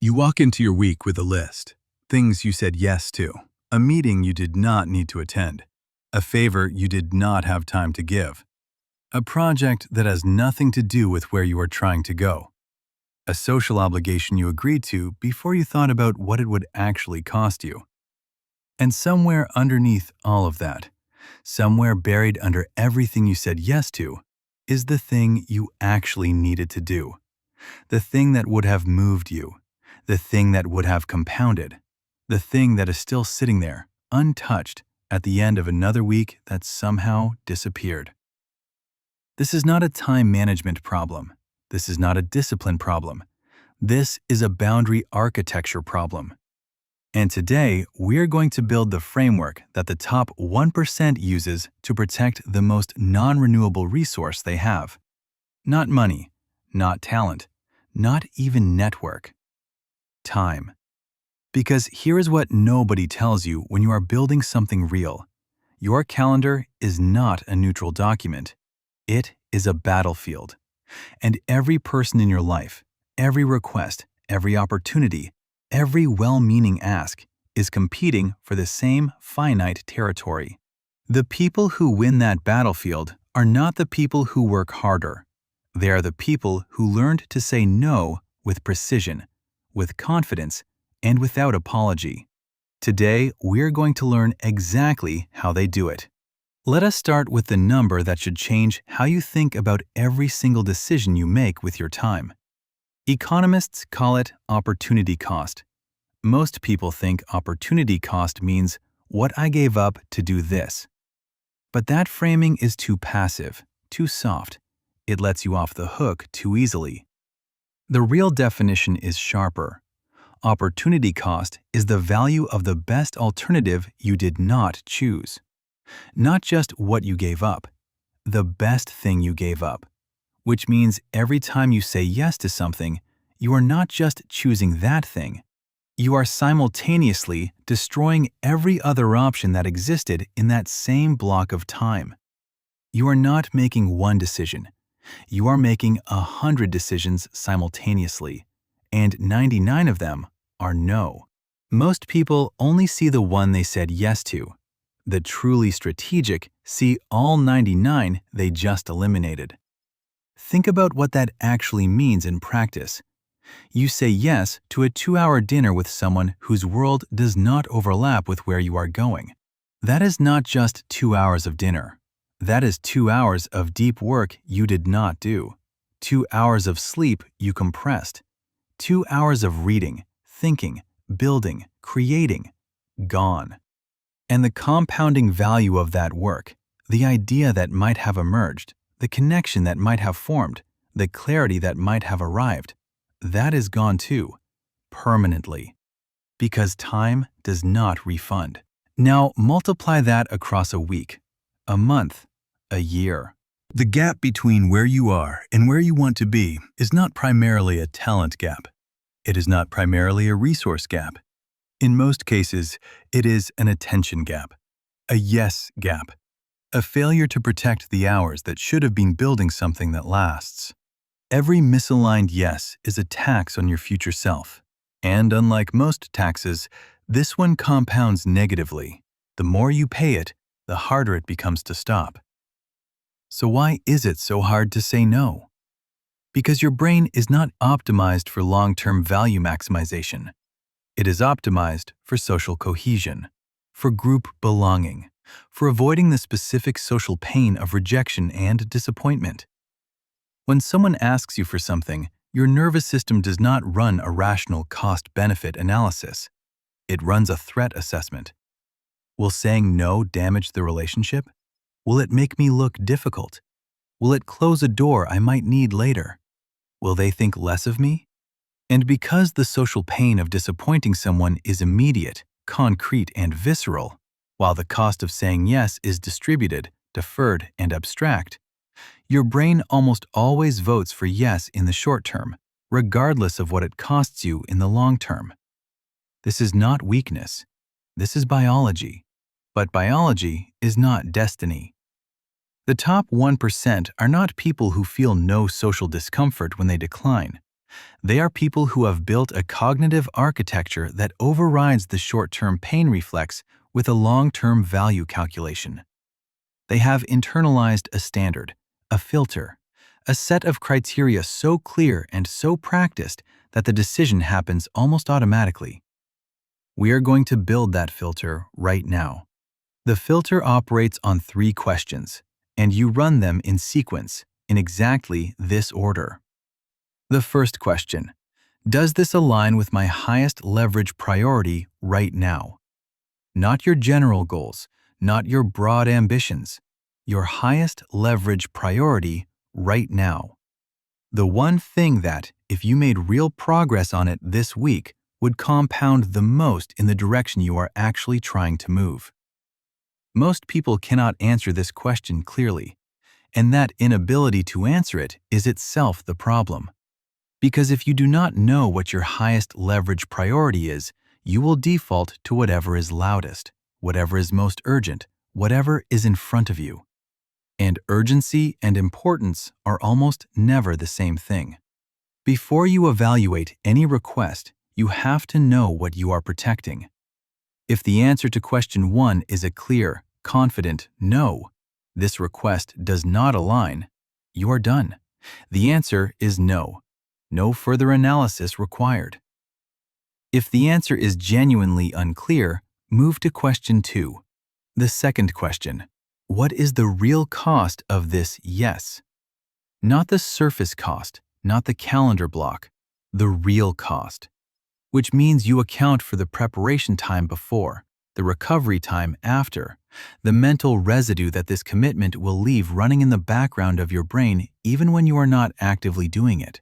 You walk into your week with a list. Things you said yes to. A meeting you did not need to attend. A favor you did not have time to give. A project that has nothing to do with where you are trying to go. A social obligation you agreed to before you thought about what it would actually cost you. And somewhere underneath all of that, somewhere buried under everything you said yes to, is the thing you actually needed to do. The thing that would have moved you. The thing that would have compounded. The thing that is still sitting there, untouched, at the end of another week that somehow disappeared. This is not a time management problem. This is not a discipline problem. This is a boundary architecture problem. And today, we're going to build the framework that the top 1% uses to protect the most non-renewable resource they have. Not money, not talent, not even network. Time. Because here is what nobody tells you when you are building something real. Your calendar is not a neutral document. It is a battlefield. And every person in your life, every request, every opportunity, every well-meaning ask is competing for the same finite territory. The people who win that battlefield are not the people who work harder. They are the people who learned to say no with precision, with confidence, and without apology. Today, we're going to learn exactly how they do it. Let us start with the number that should change how you think about every single decision you make with your time. Economists call it opportunity cost. Most people think opportunity cost means what I gave up to do this. But that framing is too passive, too soft. It lets you off the hook too easily. The real definition is sharper. Opportunity cost is the value of the best alternative you did not choose. Not just what you gave up, the best thing you gave up. Which means every time you say yes to something, you are not just choosing that thing. You are simultaneously destroying every other option that existed in that same block of time. You are not making one decision. You are making 100 decisions simultaneously, and 99 of them are no. Most people only see the one they said yes to. The truly strategic see all 99 they just eliminated. Think about what that actually means in practice. You say yes to a 2-hour dinner with someone whose world does not overlap with where you are going. That is not just 2 hours of dinner. That is 2 hours of deep work you did not do. 2 hours of sleep you compressed. 2 hours of reading, thinking, building, creating, gone. And the compounding value of that work, the idea that might have emerged, the connection that might have formed, the clarity that might have arrived, that is gone too, permanently. Because time does not refund. Now multiply that across a week, a month, a year. The gap between where you are and where you want to be is not primarily a talent gap. It is not primarily a resource gap. In most cases, it is an attention gap, a yes gap, a failure to protect the hours that should have been building something that lasts. Every misaligned yes is a tax on your future self. And unlike most taxes, this one compounds negatively. The more you pay it, the harder it becomes to stop. So why is it so hard to say no? Because your brain is not optimized for long-term value maximization. It is optimized for social cohesion, for group belonging, for avoiding the specific social pain of rejection and disappointment. When someone asks you for something, your nervous system does not run a rational cost-benefit analysis. It runs a threat assessment. Will saying no damage the relationship? Will it make me look difficult? Will it close a door I might need later? Will they think less of me? And because the social pain of disappointing someone is immediate, concrete, and visceral, while the cost of saying yes is distributed, deferred, and abstract, your brain almost always votes for yes in the short term, regardless of what it costs you in the long term. This is not weakness. This is biology. But biology is not destiny. The top 1% are not people who feel no social discomfort when they decline. They are people who have built a cognitive architecture that overrides the short-term pain reflex with a long-term value calculation. They have internalized a standard, a filter, a set of criteria so clear and so practiced that the decision happens almost automatically. We are going to build that filter right now. The filter operates on 3 questions, and you run them in sequence, in exactly this order. The first question: does this align with my highest leverage priority right now? Not your general goals, not your broad ambitions, your highest leverage priority right now. The one thing that, if you made real progress on it this week, would compound the most in the direction you are actually trying to move. Most people cannot answer this question clearly, and that inability to answer it is itself the problem. Because if you do not know what your highest leverage priority is, you will default to whatever is loudest, whatever is most urgent, whatever is in front of you. And urgency and importance are almost never the same thing. Before you evaluate any request, you have to know what you are protecting. If the answer to question 1 is a clear, confident no, this request does not align, you are done. The answer is no. No further analysis required. If the answer is genuinely unclear, move to question 2. The second question: what is the real cost of this yes? Not the surface cost, not the calendar block, the real cost. Which means you account for the preparation time before, the recovery time after, the mental residue that this commitment will leave running in the background of your brain even when you are not actively doing it.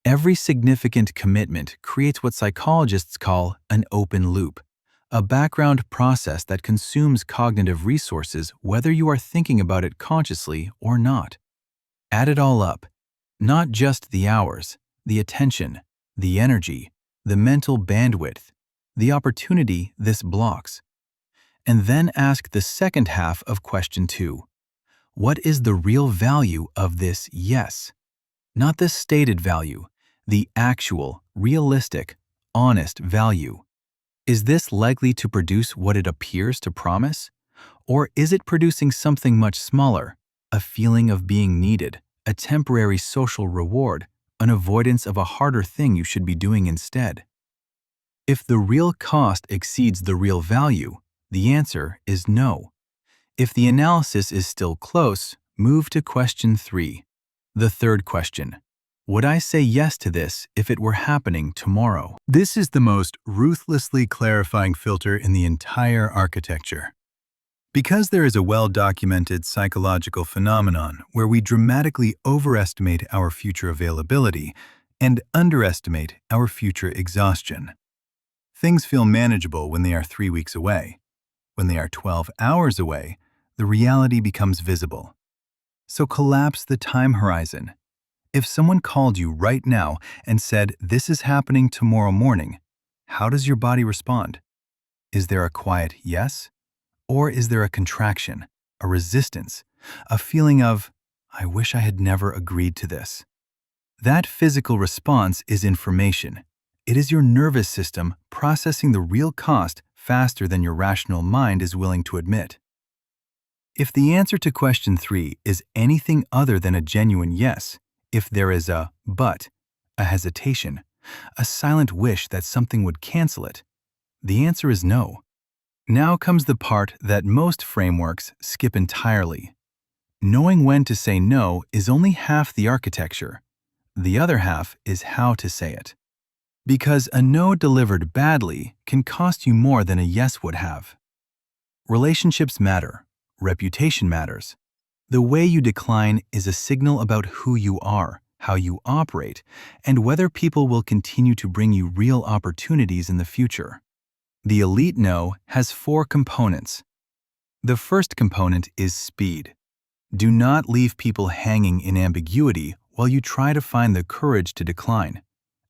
Every significant commitment creates what psychologists call an open loop, a background process that consumes cognitive resources whether you are thinking about it consciously or not. Add it all up, not just the hours, the attention, the energy, the mental bandwidth, the opportunity this blocks. And then ask the second half of question 2. What is the real value of this yes? Not the stated value, the actual, realistic, honest value. Is this likely to produce what it appears to promise? Or is it producing something much smaller, a feeling of being needed, a temporary social reward, an avoidance of a harder thing you should be doing instead? If the real cost exceeds the real value, the answer is no. If the analysis is still close, move to question 3. The third question: would I say yes to this if it were happening tomorrow? This is the most ruthlessly clarifying filter in the entire architecture. Because there is a well-documented psychological phenomenon where we dramatically overestimate our future availability and underestimate our future exhaustion. Things feel manageable when they are 3 weeks away. When they are 12 hours away, the reality becomes visible. So collapse the time horizon. If someone called you right now and said, "This is happening tomorrow morning," how does your body respond? Is there a quiet yes? Or is there a contraction, a resistance, a feeling of, "I wish I had never agreed to this"? That physical response is information. It is your nervous system processing the real cost faster than your rational mind is willing to admit. If the answer to question 3 is anything other than a genuine yes, if there is a but, a hesitation, a silent wish that something would cancel it, the answer is no. Now comes the part that most frameworks skip entirely. Knowing when to say no is only half the architecture. The other half is how to say it. Because a no delivered badly can cost you more than a yes would have. Relationships matter. Reputation matters. The way you decline is a signal about who you are, how you operate, and whether people will continue to bring you real opportunities in the future. The elite no has 4 components. The first component is speed. Do not leave people hanging in ambiguity while you try to find the courage to decline.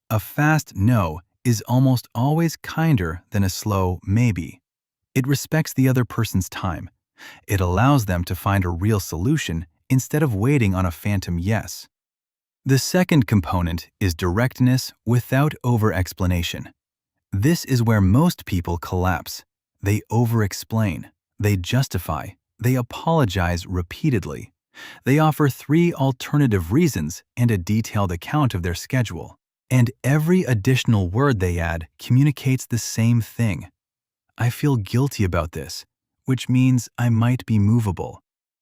A fast no is almost always kinder than a slow maybe. It respects the other person's time. It allows them to find a real solution instead of waiting on a phantom yes. The second component is directness without over-explanation. This is where most people collapse. They over-explain, they justify, they apologize repeatedly. They offer 3 alternative reasons and a detailed account of their schedule. And every additional word they add communicates the same thing. I feel guilty about this, which means I might be movable,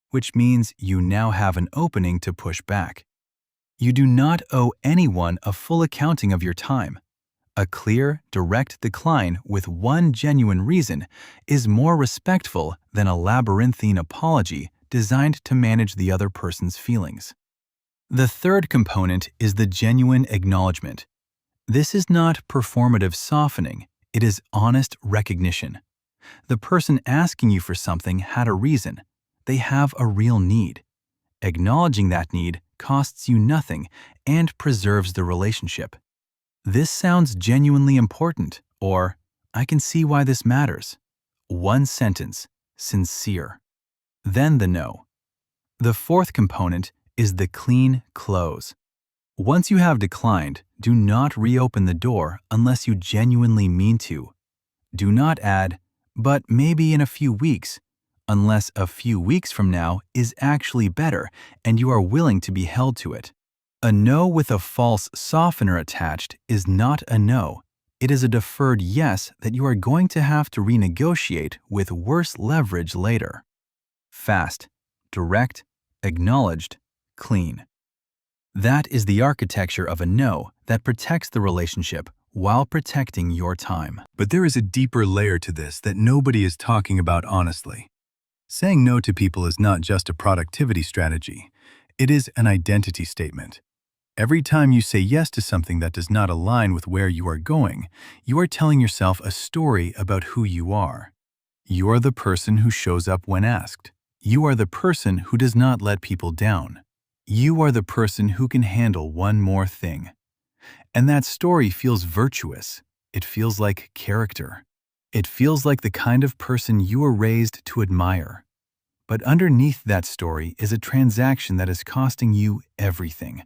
which means you now have an opening to push back. You do not owe anyone a full accounting of your time. A clear, direct decline with one genuine reason is more respectful than a labyrinthine apology designed to manage the other person's feelings. The third component is the genuine acknowledgement. This is not performative softening, it is honest recognition. The person asking you for something had a reason. They have a real need. Acknowledging that need costs you nothing and preserves the relationship. This sounds genuinely important, or I can see why this matters. One sentence, sincere. Then the no. The fourth component is the clean close. Once you have declined, do not reopen the door unless you genuinely mean to. Do not add, but maybe in a few weeks, unless a few weeks from now is actually better and you are willing to be held to it. A no with a false softener attached is not a no. It is a deferred yes that you are going to have to renegotiate with worse leverage later. Fast, direct, acknowledged, clean. That is the architecture of a no that protects the relationship while protecting your time. But there is a deeper layer to this that nobody is talking about honestly. Saying no to people is not just a productivity strategy. It is an identity statement. Every time you say yes to something that does not align with where you are going, you are telling yourself a story about who you are. You are the person who shows up when asked. You are the person who does not let people down. You are the person who can handle one more thing. And that story feels virtuous. It feels like character. It feels like the kind of person you were raised to admire. But underneath that story is a transaction that is costing you everything.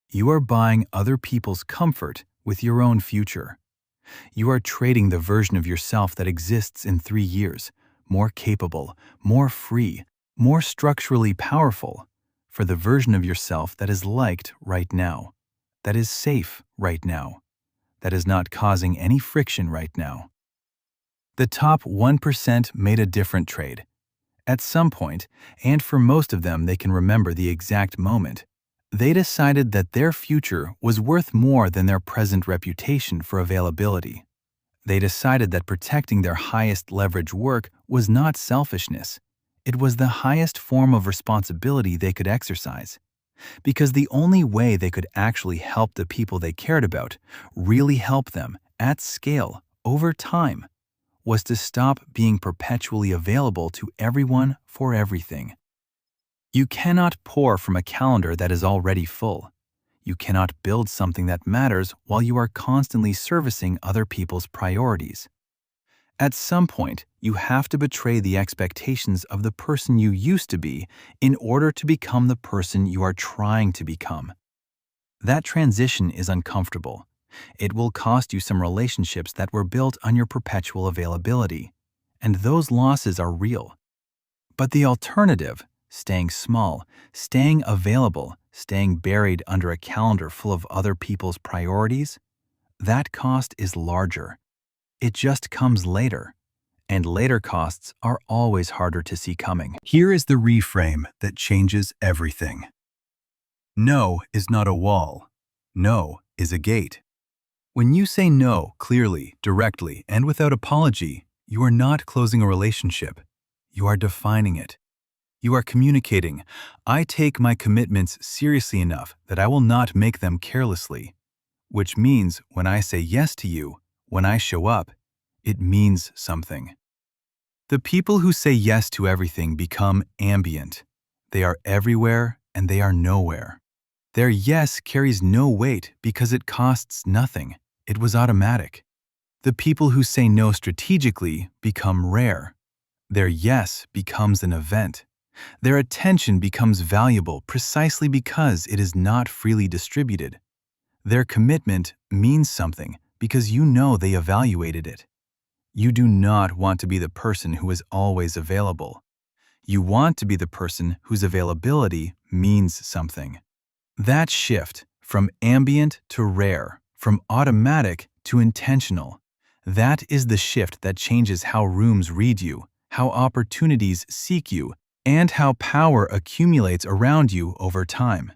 You are buying other people's comfort with your own future. You are trading the version of yourself that exists in 3 years, more capable, more free, more structurally powerful, for the version of yourself that is liked right now, that is safe right now, that is not causing any friction right now. The top 1% made a different trade. At some point, and for most of them they can remember the exact moment, they decided that their future was worth more than their present reputation for availability. They decided that protecting their highest leverage work was not selfishness. It was the highest form of responsibility they could exercise. Because the only way they could actually help the people they cared about, really help them, at scale, over time, was to stop being perpetually available to everyone for everything. You cannot pour from a calendar that is already full. You cannot build something that matters while you are constantly servicing other people's priorities. At some point, you have to betray the expectations of the person you used to be in order to become the person you are trying to become. That transition is uncomfortable. It will cost you some relationships that were built on your perpetual availability, and those losses are real. But the alternative, staying small, staying available, staying buried under a calendar full of other people's priorities, that cost is larger. It just comes later, and later costs are always harder to see coming. Here is the reframe that changes everything. No is not a wall. No is a gate. When you say no clearly, directly, and without apology, you are not closing a relationship. You are defining it. You are communicating, I take my commitments seriously enough that I will not make them carelessly. Which means when I say yes to you, when I show up, it means something. The people who say yes to everything become ambient. They are everywhere and they are nowhere. Their yes carries no weight because it costs nothing. It was automatic. The people who say no strategically become rare. Their yes becomes an event. Their attention becomes valuable precisely because it is not freely distributed. Their commitment means something because you know they evaluated it. You do not want to be the person who is always available. You want to be the person whose availability means something. That shift from ambient to rare, from automatic to intentional, that is the shift that changes how rooms read you, how opportunities seek you, and how power accumulates around you over time.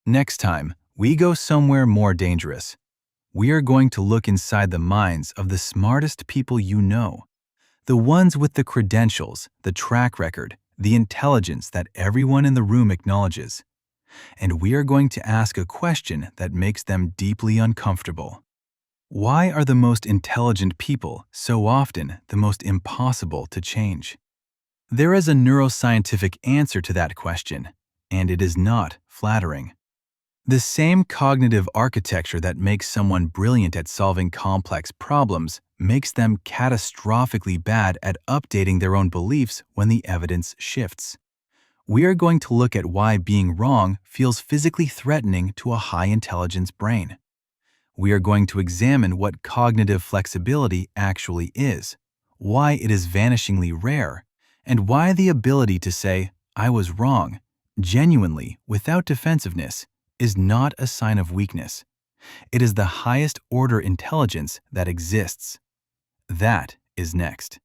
Next time, we go somewhere more dangerous. We are going to look inside the minds of the smartest people you know, the ones with the credentials, the track record, the intelligence that everyone in the room acknowledges. And we are going to ask a question that makes them deeply uncomfortable. Why are the most intelligent people so often the most impossible to change? There is a neuroscientific answer to that question, and it is not flattering. The same cognitive architecture that makes someone brilliant at solving complex problems makes them catastrophically bad at updating their own beliefs when the evidence shifts. We are going to look at why being wrong feels physically threatening to a high-intelligence brain. We are going to examine what cognitive flexibility actually is, why it is vanishingly rare, and why the ability to say, "I was wrong," genuinely, without defensiveness, is not a sign of weakness. It is the highest order intelligence that exists. That is next.